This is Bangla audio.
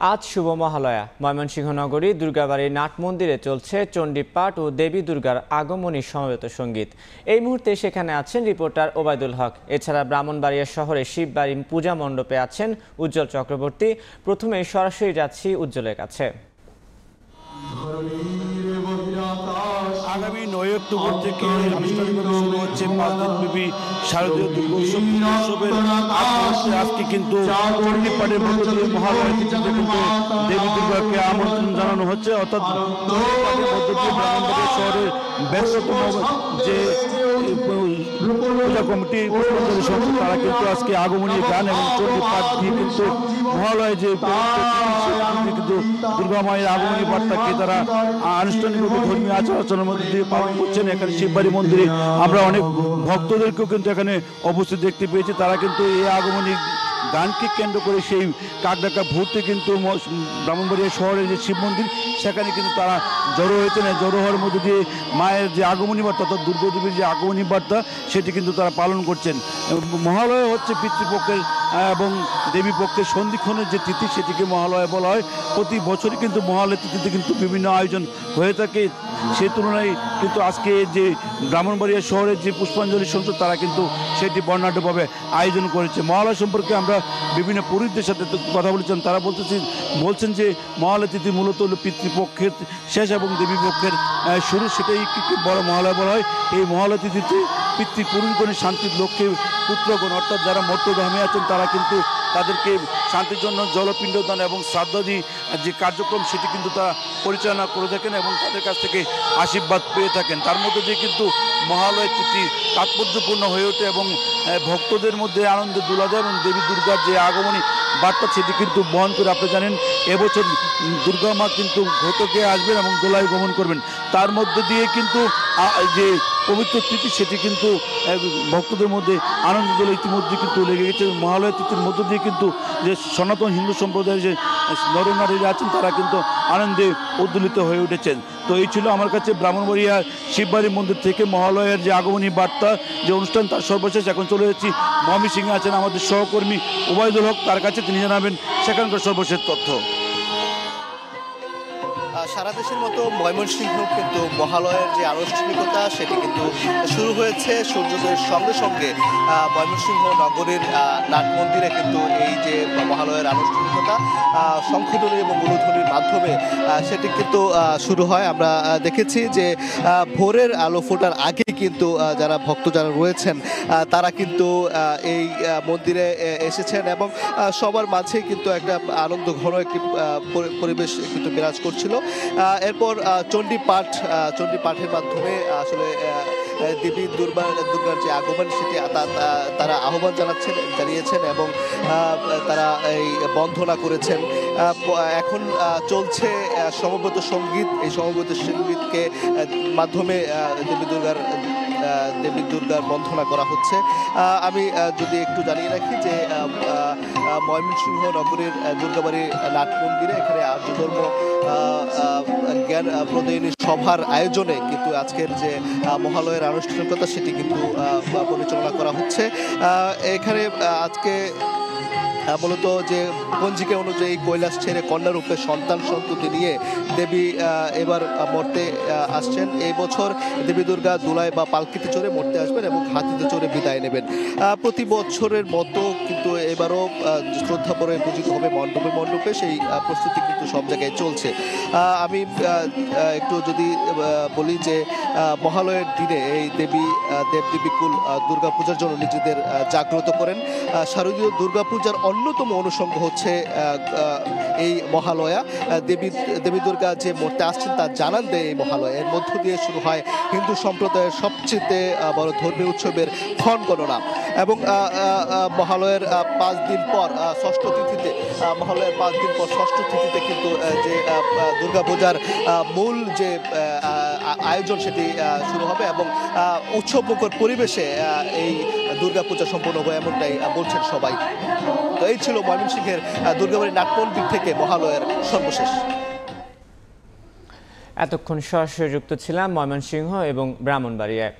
আজ শুভ মহালয়া। ময়মনসিংহ নগরী দুর্গাবাড়ির নাট মন্দিরে চলছে চণ্ডীপাঠ ও দেবী দুর্গার আগমনী সমবেত সঙ্গীত। এই মুহূর্তে সেখানে আছেন রিপোর্টার ওবায়দুল হক। এছাড়া ব্রাহ্মণবাড়িয়া শহরে শিববাড়ি পূজা মণ্ডপে আছেন উজ্জ্বল চক্রবর্তী। প্রথমে সরাসরি যাচ্ছি উজ্জ্বলের কাছে। আগামী 9 অক্টোবর থেকে আনুষ্ঠানিকভাবে শুরু হচ্ছে 5 দিনব্যাপী শারদীয় দুর্গোৎসব। উৎসবের আজকে কিন্তু চণ্ডীপাঠের মধ্য দিয়ে মহালয়া তিথিতে কিন্তু দেবী দুর্গাকে আমন্ত্রণ জানানো হচ্ছে। অর্থাৎ চণ্ডীপাঠের মধ্য দিয়ে ব্রাহ্মণবাড়িয়া শহরের ব্যস্ততম যে পূজা কমিটি পুষ্পাঞ্জলি সংস্থা তারা কিন্তু আজকে আগমনী গান এবং চণ্ডীপাঠ দিয়ে কিন্তু মহালয়া যে কিন্তু দুর্গা মায়ের আগমনী বার্তাকে তারা আনুষ্ঠানিকভাবে ধর্মীয় আচার আচরণের মধ্যে দিয়ে পালন করছেন। এখানে শিববাড়ি মন্দিরে আমরা অনেক ভক্তদেরকেও কিন্তু এখানে উপস্থিত দেখতে পেয়েছি। তারা কিন্তু এই আগমনী গানকে কেন্দ্র করে সেই কাকডাকা ভোরতে কিন্তু ব্রাহ্মণবাড়িয়া শহরের যে শিব মন্দির সেখানে কিন্তু তারা জড়ো হয়েছেন। জড়ো হওয়ার মধ্যে দিয়ে মায়ের যে আগমনী বার্তা অর্থাৎ দুর্গাদেবীর যে আগমনী বার্তা সেটি কিন্তু তারা পালন করছেন। মহালয়া হচ্ছে পিতৃপক্ষের এবং দেবী পক্ষের সন্ধিক্ষণের যে তিথি সেটিকে মহালয়া বলা হয়। প্রতি বছরই কিন্তু মহালয়া তিথিতে কিন্তু বিভিন্ন আয়োজন হয়ে থাকে। সেই তুলনায় কিন্তু আজকে যে ব্রাহ্মণবাড়িয়া শহরের যে পুষ্পাঞ্জলি সংস্থা তারা কিন্তু সেটি বর্ণাঢ্যভাবে আয়োজন করেছে। মহালয়া সম্পর্কে আমরা বিভিন্ন পুরোহিতদের সাথে কথা বলেছেন। তারা বলছেন যে মহালয়া তিথি মূলত হল পিতৃপক্ষের শেষ এবং দেবী পক্ষের শুরু, সেটাই বড় মহালয়া বলা হয়। এই মহালয়া তিথিতে পিতৃপুরুষগণের শান্তির লক্ষ্যে পুত্রগণ অর্থাৎ যারা মর্তধামে আছেন তারা কিন্তু তাদেরকে শান্তির জন্য জলপিণ্ডদান এবং শ্রাদ্ধাদি যে কার্যক্রম সেটি কিন্তু তারা পরিচালনা করে থাকেন এবং তাদের কাছ থেকে আশীর্বাদ পেয়ে থাকেন। তার মধ্যে দিয়ে কিন্তু মহালয়া তিথি তাৎপর্যপূর্ণ হয়ে ওঠে এবং ভক্তদের মধ্যে আনন্দে দোলা দেয় এবং দেবী দুর্গার যে আগমনী বার্তা সেটি কিন্তু বহন করে। আপনি জানেন এবছর দুর্গা মা কিন্তু ঘটকে আসবেন এবং দোলায় গমন করবেন। তার মধ্যে দিয়ে কিন্তু যে পবিত্র তিথি সেটি কিন্তু ভক্তদের মধ্যে আনন্দ দোলা ইতিমধ্যে কিন্তু লেগে গেছে। মহালয়া তিথির মধ্য দিয়ে কিন্তু যে সনাতন হিন্দু সম্প্রদায়ের যে নরনারীরা আছেন তারা কিন্তু আনন্দে উদ্দোলিত হয়ে উঠেছেন। তো এই ছিল আমার কাছে ব্রাহ্মণবাড়িয়া শিববাড়ি মন্দির থেকে মহালয়ার যে আগমনী বার্তা যে অনুষ্ঠান তার সর্বশেষ। এখন চলে যাচ্ছি ময়মনসিংহে আছেন আমাদের সহকর্মী ওবায়দুল হক, তার কাছে তিনি জানাবেন সেখানকার সর্বশেষ তথ্য। সারা দেশের মতো ময়মনসিংহ কিন্তু মহালয়ার যে আনুষ্ঠানিকতা সেটি কিন্তু শুরু হয়েছে সূর্যোদয়ের সঙ্গে সঙ্গে। ময়মনসিংহ নগরীর নাট মন্দিরে কিন্তু এই যে মহালয়ার আনুষ্ঠানিকতা শঙ্খধ্বনি এবং উলুধ্বনির মাধ্যমে সেটি কিন্তু শুরু হয়। আমরা দেখেছি যে ভোরের আলো ফোটার আগে কিন্তু যারা ভক্ত যারা রয়েছেন তারা কিন্তু এই মন্দিরে এসেছেন এবং সবার মাঝে কিন্তু একটা আনন্দ ঘন একটি পরিবেশ কিন্তু বিরাজ করছিল। এরপর চণ্ডীপাঠের মাধ্যমে আসলে দেবী দুর্গার যে আগমন সেটি তারা আহ্বান জানিয়েছেন এবং তারা এই বন্দনা করেছেন। এখন চলছে সমবেত সঙ্গীত। এই সমবেত সঙ্গীতকে মাধ্যমে দেবী দুর্গার বন্দনা করা হচ্ছে। আমি যদি একটু জানিয়ে রাখি যে ময়মনসিংহ নগরীর দুর্গাবাড়ি নাট মন্দিরে এখানে আর্য ধর্ম জ্ঞান প্রদায়নী সভার আয়োজনে কিন্তু আজকের যে মহালয়ের আনুষ্ঠানিকতা সেটি কিন্তু পরিচালনা করা হচ্ছে। এখানে আজকে মূলত যে পঞ্জিকা অনুযায়ী কৈলাস ছেড়ে কন্যারূপে সন্তান সন্ততি নিয়ে দেবী এবার মর্তে আসছেন। এই বছর দেবী দুর্গা দোলায় বা পালকিতে চড়ে মর্তে আসবেন এবং হাতিতে চড়ে বিদায় নেবেন। প্রতি বছরের মতো কিন্তু এবারও শ্রদ্ধা পরে পূজিত হবে মণ্ডপে মণ্ডপে। সেই প্রস্তুতি কিন্তু সব জায়গায় চলছে। আমি একটু যদি বলি যে মহালয়ের দিনে এই দেবদেবীকুল দুর্গাপূজার জন্য নিজেদের জাগ্রত করেন। শারদীয় দুর্গাপূজার অন্যতম অনুষঙ্গ হচ্ছে এই মহালয়া। দেবী দুর্গা যে মর্তে আসছেন তা জানান দেয় এই মহালয়া। এর মধ্য দিয়ে শুরু হয় হিন্দু সম্প্রদায়ের সবচেয়ে বড় ধর্মীয় উৎসবের ক্ষণ গণনা এবং মহালয়ের 5 দিন পর ষষ্ঠ তিথিতে মহালয়ার 5 দিন পর ষষ্ঠ তিথিতে কিন্তু যে দুর্গাপূজার মূল যে আয়োজন সেটি শুরু হবে এবং উৎসবমুখর পরিবেশে এই দুর্গাপূজা সম্পন্ন হবে এমনটাই বলছেন সবাই। তো এই ছিল ময়মনসিংহের দুর্গাবাড়ি নাটমন্দির থেকে মহালয়ার সর্বশেষ। এতক্ষণ সরাসরি যুক্ত ছিলাম ময়মনসিংহ এবং ব্রাহ্মণবাড়িয়ায়।